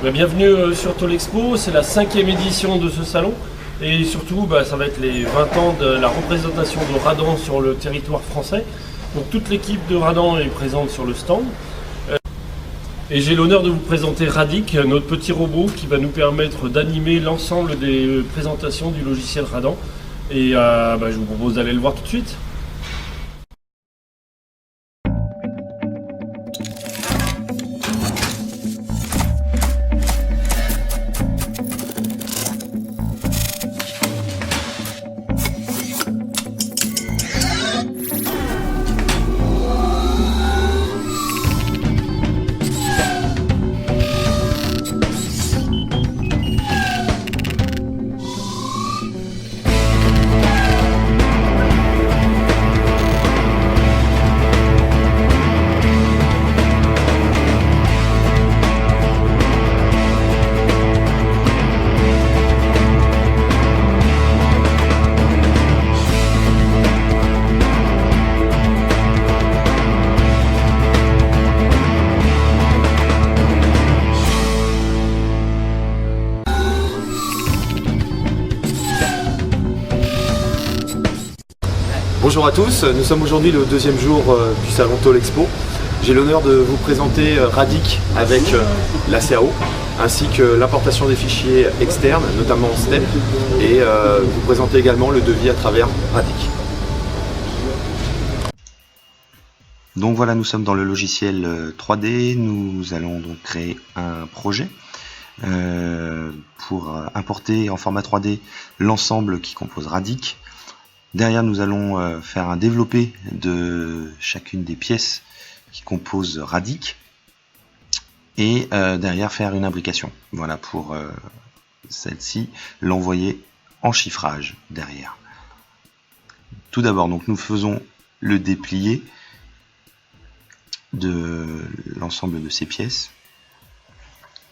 Bienvenue sur Tolexpo, c'est la 5e édition de ce salon et surtout ça va être les 20 ans de la représentation de Radan sur le territoire français. Donc toute l'équipe de Radan est présente sur le stand. Et j'ai l'honneur de vous présenter Radic, notre petit robot qui va nous permettre d'animer l'ensemble des présentations du logiciel Radan. Et je vous propose d'aller le voir tout de suite. Bonjour à tous, nous sommes aujourd'hui le deuxième jour du salon Tolexpo. J'ai l'honneur de vous présenter Radic avec la CAO ainsi que l'importation des fichiers externes, notamment STEP, et vous présenter également le devis à travers Radic. Donc voilà, nous sommes dans le logiciel 3D, nous allons donc créer un projet pour importer en format 3D l'ensemble qui compose Radic. Derrière, nous allons faire un développé de chacune des pièces qui composent Radic et derrière faire une imbrication. Voilà pour celle-ci, l'envoyer en chiffrage derrière. Tout d'abord, donc nous faisons le déplié de l'ensemble de ces pièces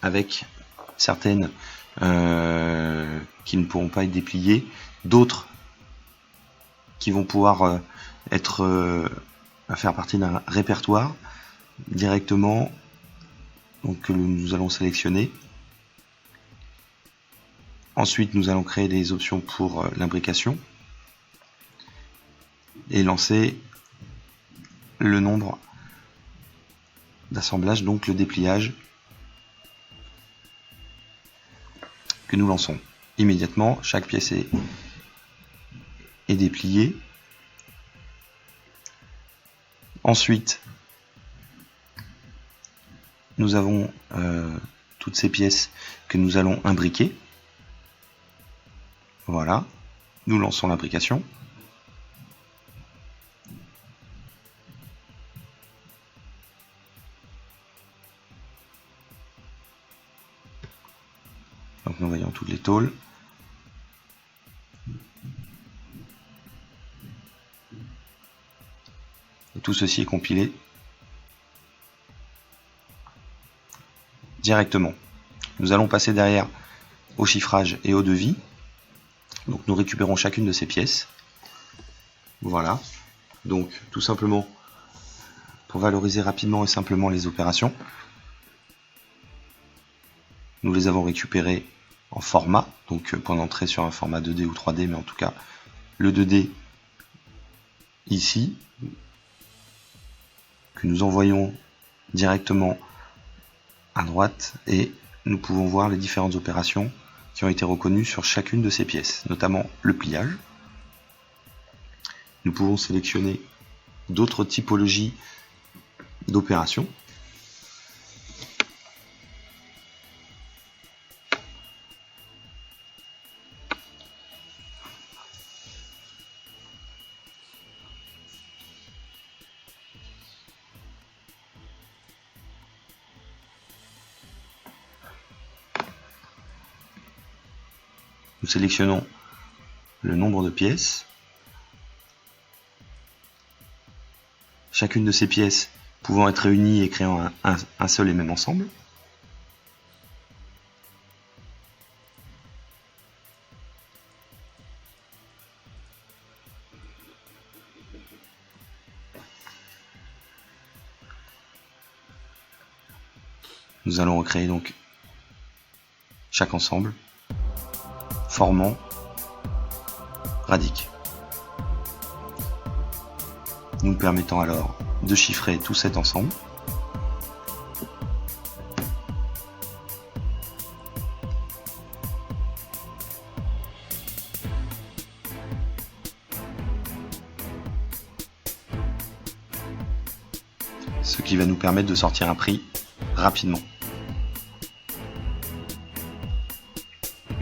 avec certaines qui ne pourront pas être dépliées, d'autres qui vont pouvoir faire partie d'un répertoire directement, donc que nous allons sélectionner. Ensuite, nous allons créer des options pour l'imbrication et lancer le nombre d'assemblages, donc le dépliage que nous lançons. Immédiatement, chaque pièce est déplié. Ensuite, nous avons toutes ces pièces que nous allons imbriquer. Voilà, nous lançons l'imbrication. Donc nous voyons toutes les tôles. Et tout ceci est compilé directement. Nous allons passer derrière au chiffrage et au devis. Donc nous récupérons chacune de ces pièces. Voilà. Donc tout simplement pour valoriser rapidement et simplement les opérations. Nous les avons récupérées en format, donc point d'entrée sur un format 2D ou 3D, mais en tout cas le 2D ici, que nous envoyons directement à droite, et nous pouvons voir les différentes opérations qui ont été reconnues sur chacune de ces pièces, notamment le pliage. Nous pouvons sélectionner d'autres typologies d'opérations. Nous sélectionnons le nombre de pièces. Chacune de ces pièces pouvant être réunies et créant un seul et même ensemble. Nous allons recréer donc chaque ensemble, formant Radic, nous permettant alors de chiffrer tout cet ensemble. Ce qui va nous permettre de sortir un prix rapidement.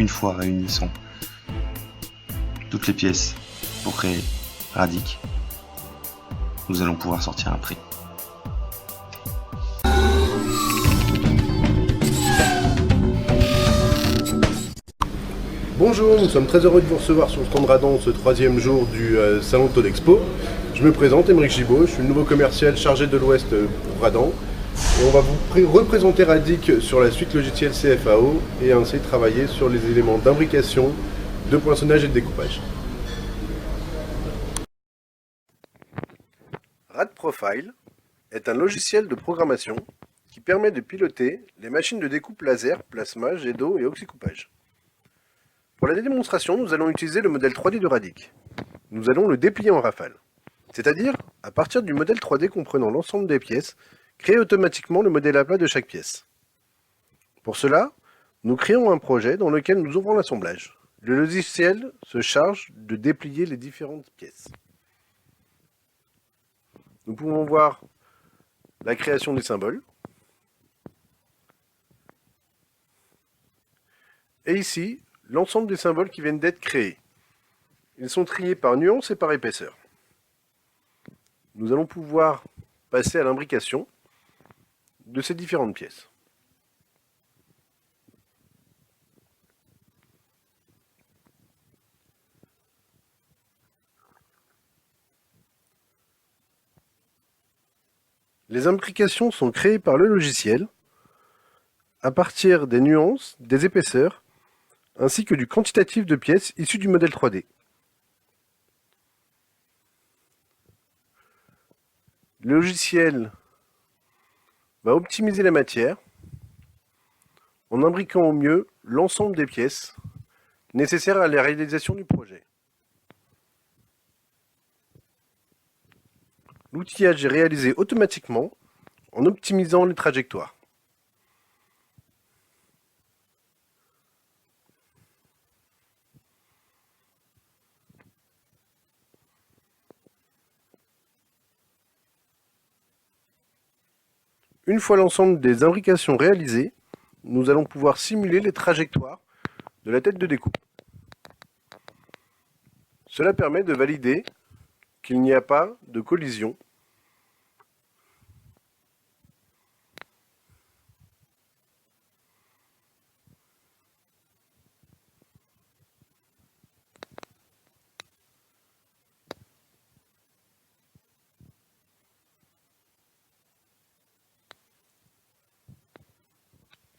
Une fois réunissant toutes les pièces pour créer Radic, nous allons pouvoir sortir un prix. Bonjour, nous sommes très heureux de vous recevoir sur le stand Radan ce 3e jour du salon Tolexpo. Je me présente, Émeric Gibaud, je suis le nouveau commercial chargé de l'Ouest pour Radan. Et on va vous représenter Radic sur la suite logicielle CFAO et ainsi travailler sur les éléments d'imbrication, de poinçonnage et de découpage. RadProfile est un logiciel de programmation qui permet de piloter les machines de découpe laser, plasma, jet d'eau et oxycoupage. Pour la démonstration, nous allons utiliser le modèle 3D de Radic. Nous allons le déplier en rafale, c'est-à-dire à partir du modèle 3D comprenant l'ensemble des pièces, créer automatiquement le modèle à plat de chaque pièce. Pour cela, nous créons un projet dans lequel nous ouvrons l'assemblage. Le logiciel se charge de déplier les différentes pièces. Nous pouvons voir la création des symboles. Et ici, l'ensemble des symboles qui viennent d'être créés. Ils sont triés par nuance et par épaisseur. Nous allons pouvoir passer à l'imbrication de ces différentes pièces. Les imbrications sont créées par le logiciel à partir des nuances, des épaisseurs, ainsi que du quantitatif de pièces issues du modèle 3D. Le logiciel va optimiser la matière en imbriquant au mieux l'ensemble des pièces nécessaires à la réalisation du projet. L'outillage est réalisé automatiquement en optimisant les trajectoires. Une fois l'ensemble des imbrications réalisées, nous allons pouvoir simuler les trajectoires de la tête de découpe. Cela permet de valider qu'il n'y a pas de collision .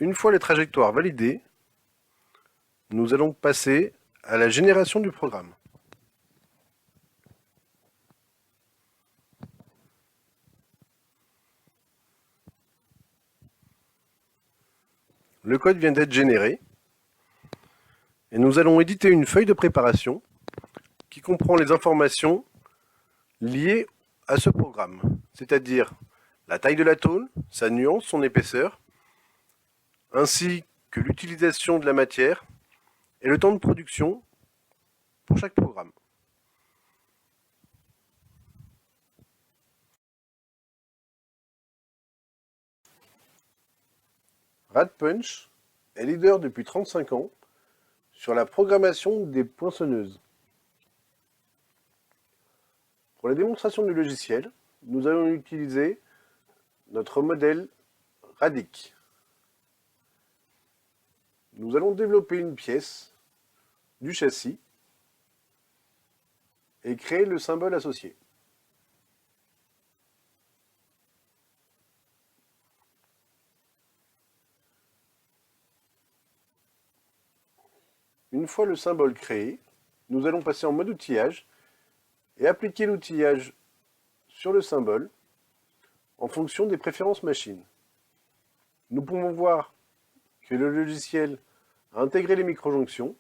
Une fois les trajectoires validées, nous allons passer à la génération du programme. Le code vient d'être généré et nous allons éditer une feuille de préparation qui comprend les informations liées à ce programme, c'est-à-dire la taille de la tôle, sa nuance, son épaisseur, ainsi que l'utilisation de la matière et le temps de production pour chaque programme. RadPunch est leader depuis 35 ans sur la programmation des poinçonneuses. Pour la démonstration du logiciel, nous allons utiliser notre modèle Radic. Nous allons développer une pièce du châssis et créer le symbole associé. Une fois le symbole créé, nous allons passer en mode outillage et appliquer l'outillage sur le symbole en fonction des préférences machines. Nous pouvons voir que le logiciel à intégrer les microjonctions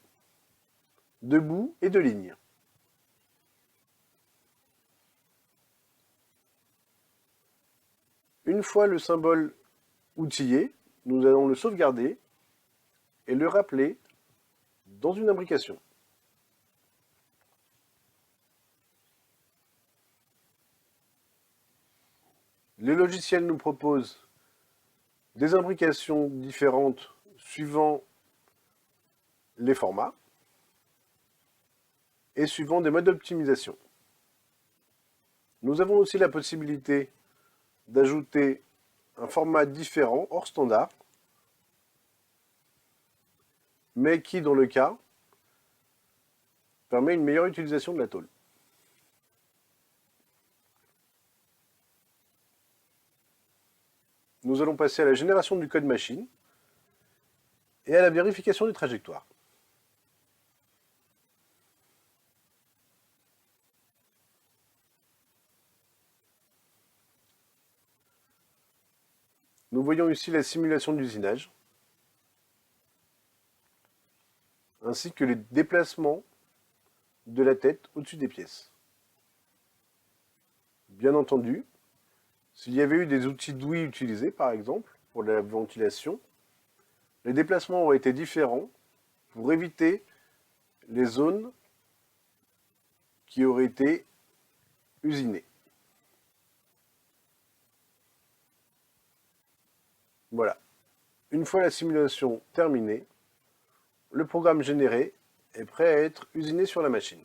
de bouts et de lignes. Une fois le symbole outillé, nous allons le sauvegarder et le rappeler dans une imbrication. Les logiciels nous proposent des imbrications différentes suivant les formats et suivant des modes d'optimisation. Nous avons aussi la possibilité d'ajouter un format différent hors standard, mais qui, dans le cas, permet une meilleure utilisation de la tôle. Nous allons passer à la génération du code machine et à la vérification des trajectoires. Nous voyons ici la simulation d'usinage, ainsi que les déplacements de la tête au-dessus des pièces. Bien entendu, s'il y avait eu des outils d'ouïe utilisés, par exemple, pour la ventilation, les déplacements auraient été différents pour éviter les zones qui auraient été usinées. Voilà. Une fois la simulation terminée, le programme généré est prêt à être usiné sur la machine.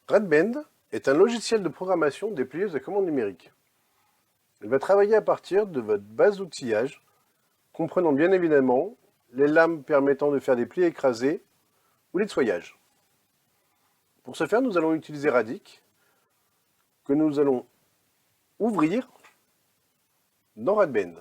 Radbend est un logiciel de programmation des plieuses à commande numérique. Elle va travailler à partir de votre base d'outillage, comprenant bien évidemment les lames permettant de faire des plis écrasés ou les nettoyages. Pour ce faire, nous allons utiliser Radic, que nous allons ouvrir dans Radbend.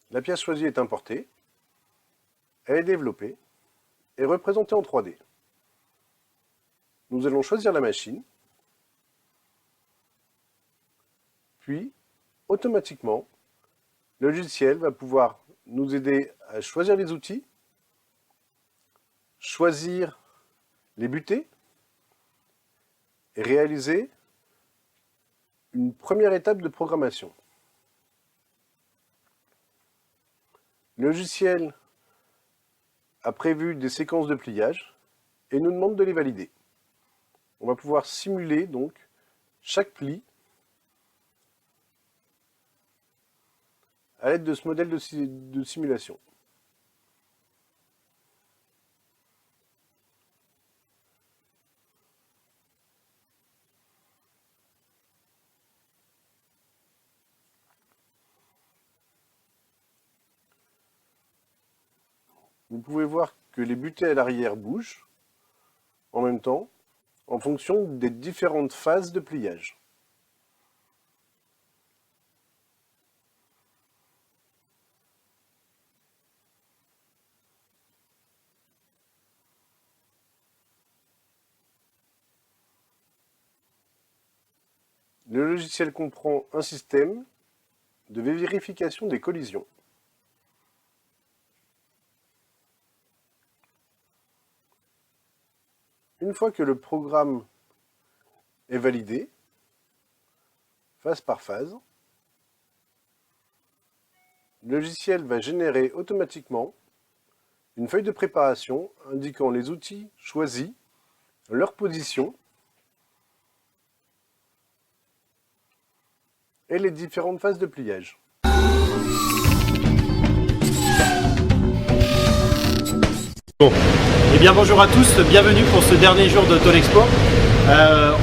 La pièce choisie est importée, elle est développée et représentée en 3D. Nous allons choisir la machine, puis automatiquement, le logiciel va pouvoir nous aider à choisir les outils, choisir les butées et réaliser une première étape de programmation. Le logiciel a prévu des séquences de pliage et nous demande de les valider. On va pouvoir simuler donc chaque pli à l'aide de ce modèle de simulation. Vous pouvez voir que les butées à l'arrière bougent en même temps en fonction des différentes phases de pliage. Le logiciel comprend un système de vérification des collisions. Une fois que le programme est validé, phase par phase, le logiciel va générer automatiquement une feuille de préparation indiquant les outils choisis, leur position et les différentes phases de pliage. Bon. Eh bien bonjour à tous, bienvenue pour ce dernier jour de Tôlexpo.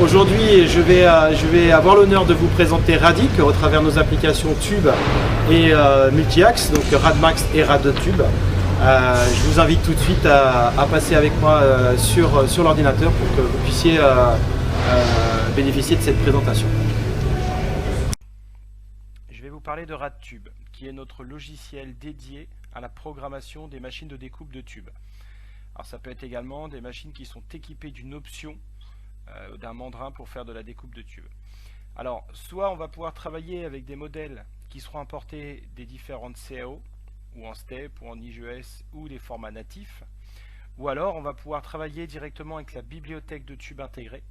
Aujourd'hui je vais avoir l'honneur de vous présenter Radic au travers nos applications Tube et Multi-Axe, donc Radmax et RadTube. Je vous invite tout de suite à passer avec moi sur l'ordinateur pour que vous puissiez bénéficier de cette présentation. Je vais vous parler de RadTube, qui est notre logiciel dédié à la programmation des machines de découpe de tubes. Alors ça peut être également des machines qui sont équipées d'une option d'un mandrin pour faire de la découpe de tubes. Alors soit on va pouvoir travailler avec des modèles qui seront importés des différentes CAO, ou en STEP, ou en IGES, ou des formats natifs, ou alors on va pouvoir travailler directement avec la bibliothèque de tubes intégrée,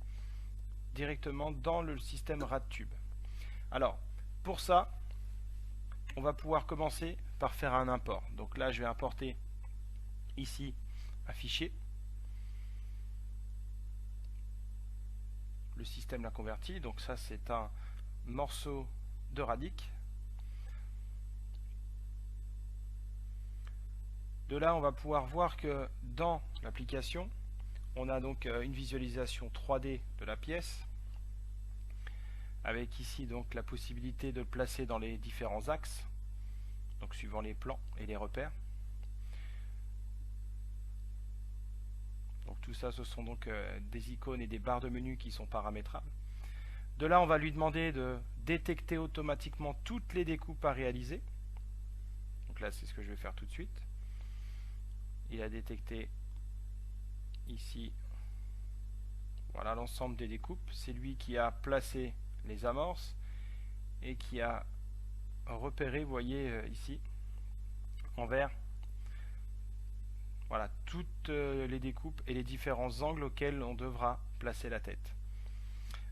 directement dans le système RadTube. Alors, pour ça, on va pouvoir commencer par faire un import. Donc là, je vais importer ici un fichier. Le système l'a converti, donc ça c'est un morceau de Radic. De là, on va pouvoir voir que dans l'application, on a donc une visualisation 3D de la pièce, avec ici donc la possibilité de le placer dans les différents axes, donc suivant les plans et les repères. Donc tout ça, ce sont donc des icônes et des barres de menu qui sont paramétrables. De là, on va lui demander de détecter automatiquement toutes les découpes à réaliser. Donc là, c'est ce que je vais faire tout de suite. Il a détecté ici, voilà, l'ensemble des découpes. C'est lui qui a placé les amorces et qui a repéré, vous voyez ici, en vert, voilà, toutes les découpes et les différents angles auxquels on devra placer la tête.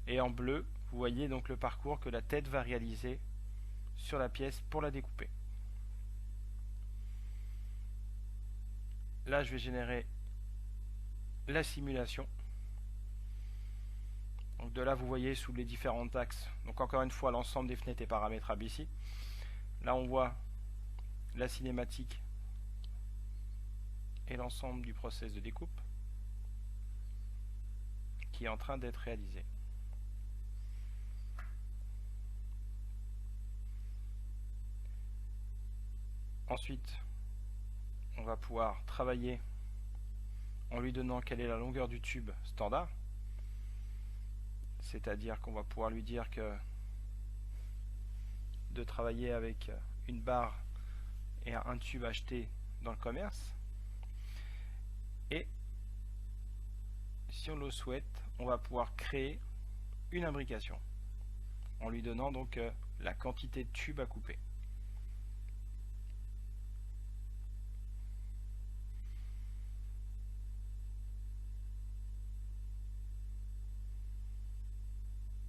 Et en bleu, vous voyez donc le parcours que la tête va réaliser sur la pièce pour la découper. Là, je vais générer la simulation. Donc de là, vous voyez sous les différents axes. Donc encore une fois, l'ensemble des fenêtres est paramétrable ici. Là, on voit la cinématique et l'ensemble du process de découpe qui est en train d'être réalisé. Ensuite, on va pouvoir travailler en lui donnant quelle est la longueur du tube standard. C'est-à-dire qu'on va pouvoir lui dire que de travailler avec une barre et un tube acheté dans le commerce. Et si on le souhaite, on va pouvoir créer une imbrication en lui donnant donc la quantité de tubes à couper.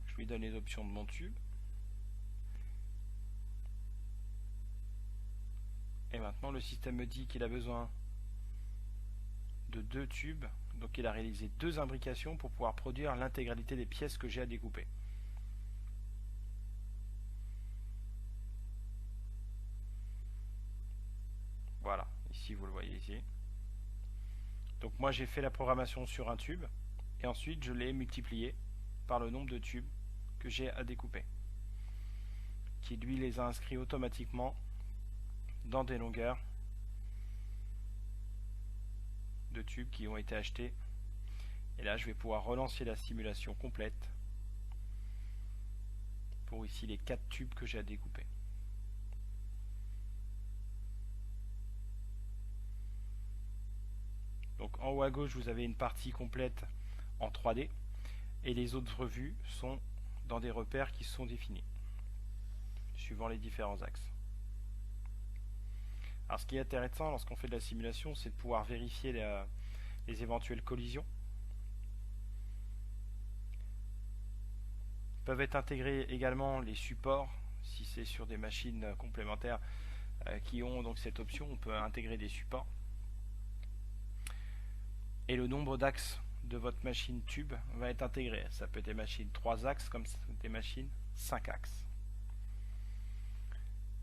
Je lui donne les options de mon tube. Et maintenant le système me dit qu'il a besoin de 2 tubes. Donc il a réalisé 2 imbrications pour pouvoir produire l'intégralité des pièces que j'ai à découper. Voilà, ici vous le voyez ici. Donc moi j'ai fait la programmation sur un tube et ensuite je l'ai multiplié par le nombre de tubes que j'ai à découper, qui lui les a inscrits automatiquement dans des longueurs de tubes qui ont été achetés. Et là je vais pouvoir relancer la simulation complète pour ici les 4 tubes que j'ai à découper. Donc en haut à gauche vous avez une partie complète en 3D et les autres vues sont dans des repères qui sont définis suivant les différents axes. Alors ce qui est intéressant lorsqu'on fait de la simulation, c'est de pouvoir vérifier les éventuelles collisions. Peuvent être intégrés également les supports, si c'est sur des machines complémentaires qui ont donc cette option, on peut intégrer des supports. Et le nombre d'axes de votre machine tube va être intégré. Ça peut être des machines 3 axes comme des machines 5 axes.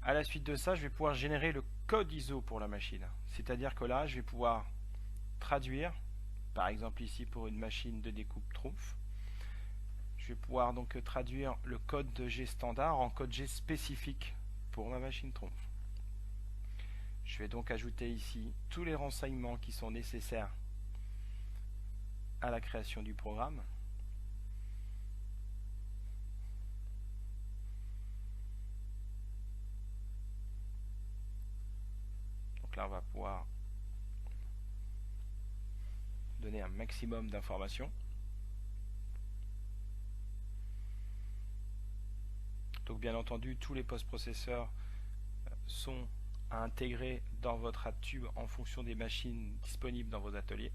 À la suite de ça, je vais pouvoir générer le code ISO pour la machine. C'est-à-dire que là, je vais pouvoir traduire, par exemple ici pour une machine de découpe Trumpf, je vais pouvoir donc traduire le code de G standard en code G spécifique pour ma machine Trumpf. Je vais donc ajouter ici tous les renseignements qui sont nécessaires à la création du programme. là, on va pouvoir donner un maximum d'informations. Donc bien entendu, tous les post-processeurs sont à intégrer dans votre RadTube en fonction des machines disponibles dans vos ateliers.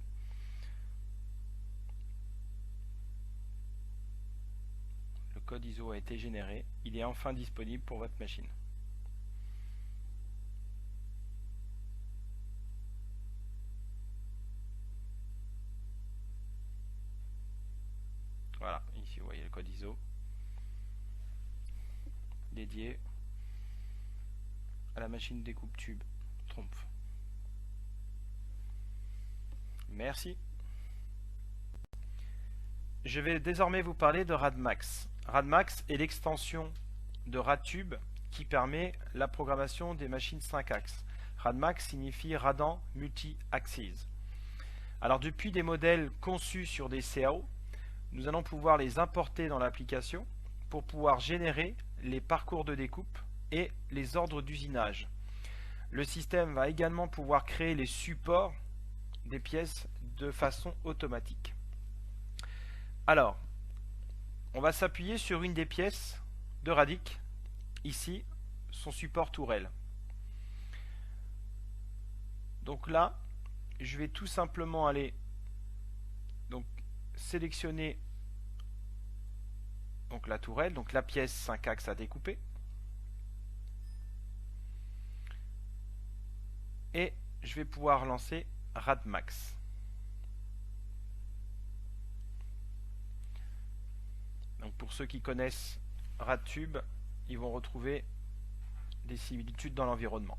Le code ISO a été généré, il est enfin disponible pour votre machine. Voilà, ici vous voyez le code ISO dédié à la machine découpe tube Trumpf. Merci. Je vais désormais vous parler de RadMax. RadMax est l'extension de RadTube qui permet la programmation des machines 5 axes. RadMax signifie Radan Multi-Axis. Alors depuis des modèles conçus sur des CAO, nous allons pouvoir les importer dans l'application pour pouvoir générer les parcours de découpe et les ordres d'usinage. Le système va également pouvoir créer les supports des pièces de façon automatique. Alors, on va s'appuyer sur une des pièces de Radic, ici, son support tourelle. Donc là, je vais tout simplement aller sélectionner donc la tourelle, donc la pièce 5 axes à découper. Et je vais pouvoir lancer RadMax. Donc pour ceux qui connaissent RadTube, ils vont retrouver des similitudes dans l'environnement.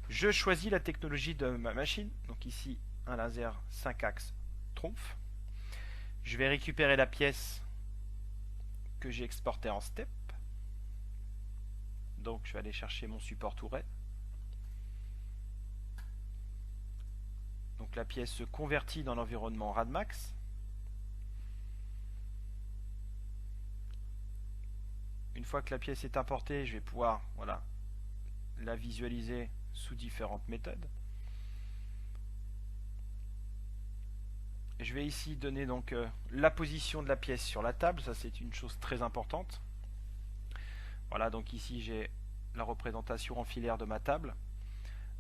Je choisis la technologie de ma machine, donc ici un laser 5 axes Trumpf. Je vais récupérer la pièce que j'ai exportée en step. Donc je vais aller chercher mon support tourelle. Donc la pièce se convertit dans l'environnement RadMax. Une fois que la pièce est importée, je vais pouvoir la visualiser sous différentes méthodes. Je vais ici donner donc la position de la pièce sur la table, ça c'est une chose très importante. Voilà, donc ici j'ai la représentation en filaire de ma table,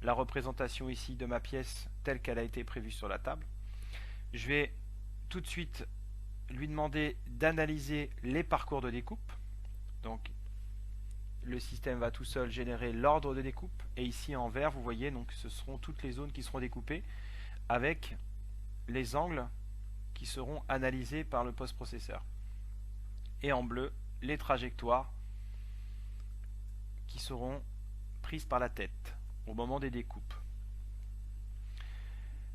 la représentation ici de ma pièce telle qu'elle a été prévue sur la table. Je vais tout de suite lui demander d'analyser les parcours de découpe. Donc le système va tout seul générer l'ordre de découpe, et ici en vert vous voyez, donc ce seront toutes les zones qui seront découpées avec les angles qui seront analysés par le post-processeur, et en bleu les trajectoires qui seront prises par la tête au moment des découpes.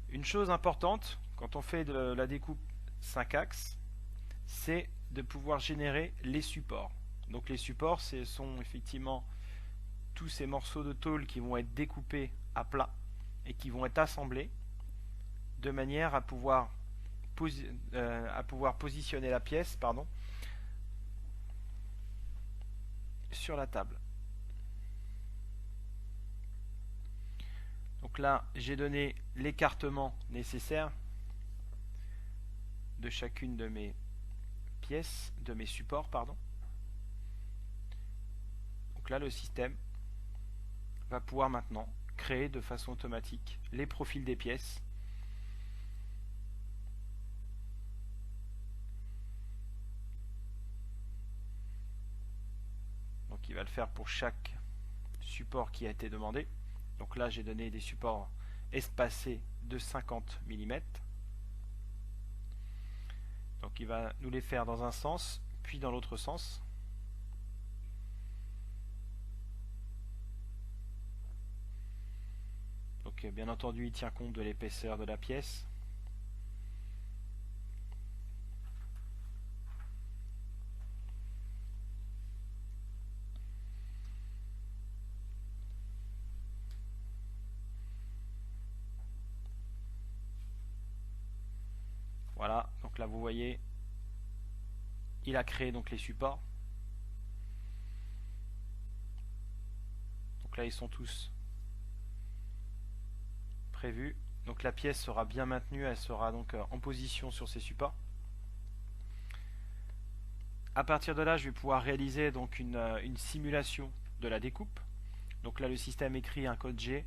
Une chose importante quand on fait de la découpe 5 axes, c'est de pouvoir générer les supports. Donc les supports, ce sont effectivement tous ces morceaux de tôle qui vont être découpés à plat et qui vont être assemblés de manière à pouvoir positionner la pièce sur la table. Donc là, j'ai donné l'écartement nécessaire de chacune de mes pièces, de mes supports, Donc là, le système va pouvoir maintenant créer de façon automatique les profils des pièces. Donc il va le faire pour chaque support qui a été demandé. Donc là, j'ai donné des supports espacés de 50 mm. Donc il va nous les faire dans un sens, puis dans l'autre sens. Donc bien entendu, il tient compte de l'épaisseur de la pièce. Voilà, donc là vous voyez, il a créé donc les supports. Donc là ils sont tous prévu. Donc la pièce sera bien maintenue, elle sera donc en position sur ces supports. À partir de là, je vais pouvoir réaliser donc une simulation de la découpe. Donc là, le système écrit un code G,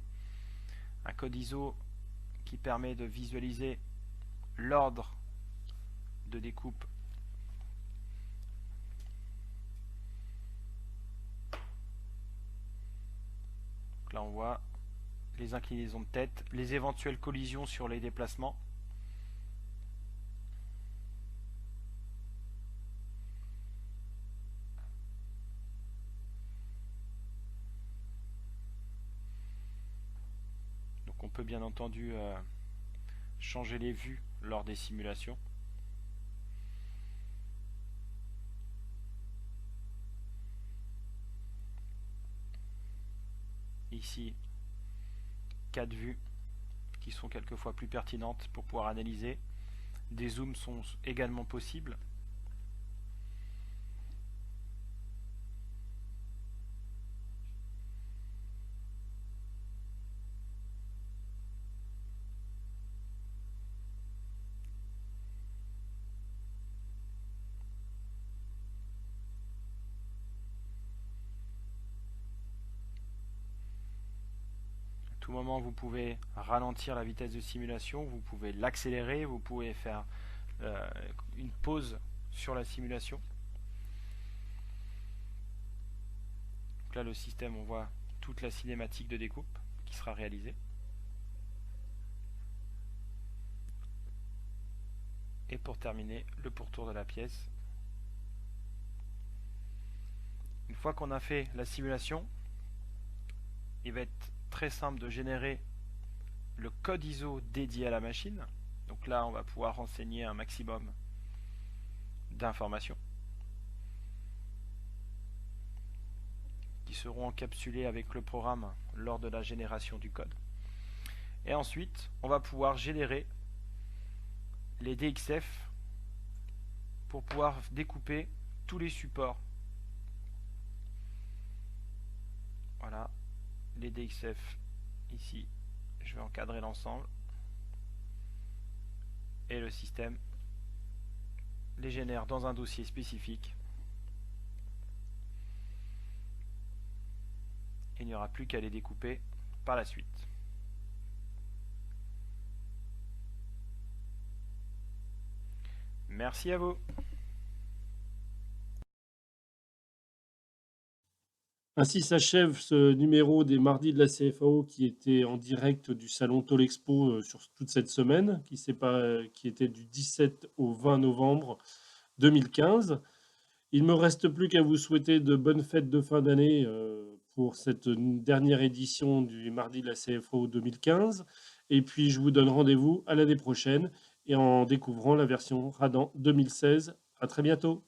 un code ISO qui permet de visualiser l'ordre de découpe. Donc là, on voit les inclinaisons de tête, les éventuelles collisions sur les déplacements. Donc on peut bien entendu changer les vues lors des simulations. Ici, 4 vues qui sont quelquefois plus pertinentes pour pouvoir analyser. Des zooms sont également possibles. Tout moment, vous pouvez ralentir la vitesse de simulation, vous pouvez l'accélérer, vous pouvez faire une pause sur la simulation. Donc là, le système, on voit toute la cinématique de découpe qui sera réalisée. Et pour terminer, le pourtour de la pièce. Une fois qu'on a fait la simulation, il va être très simple de générer le code ISO dédié à la machine. Donc là, on va pouvoir renseigner un maximum d'informations qui seront encapsulées avec le programme lors de la génération du code. Et ensuite, on va pouvoir générer les DXF pour pouvoir découper tous les supports. Voilà. Les DXF ici, je vais encadrer l'ensemble et le système les génère dans un dossier spécifique. Il n'y aura plus qu'à les découper par la suite. Merci à vous. Ainsi s'achève ce numéro des mardis de la CFAO qui était en direct du salon Tolexpo sur toute cette semaine, qui était du 17 au 20 novembre 2015. Il ne me reste plus qu'à vous souhaiter de bonnes fêtes de fin d'année pour cette dernière édition du mardi de la CFAO 2015. Et puis je vous donne rendez-vous à l'année prochaine et en découvrant la version Radan 2016. À très bientôt.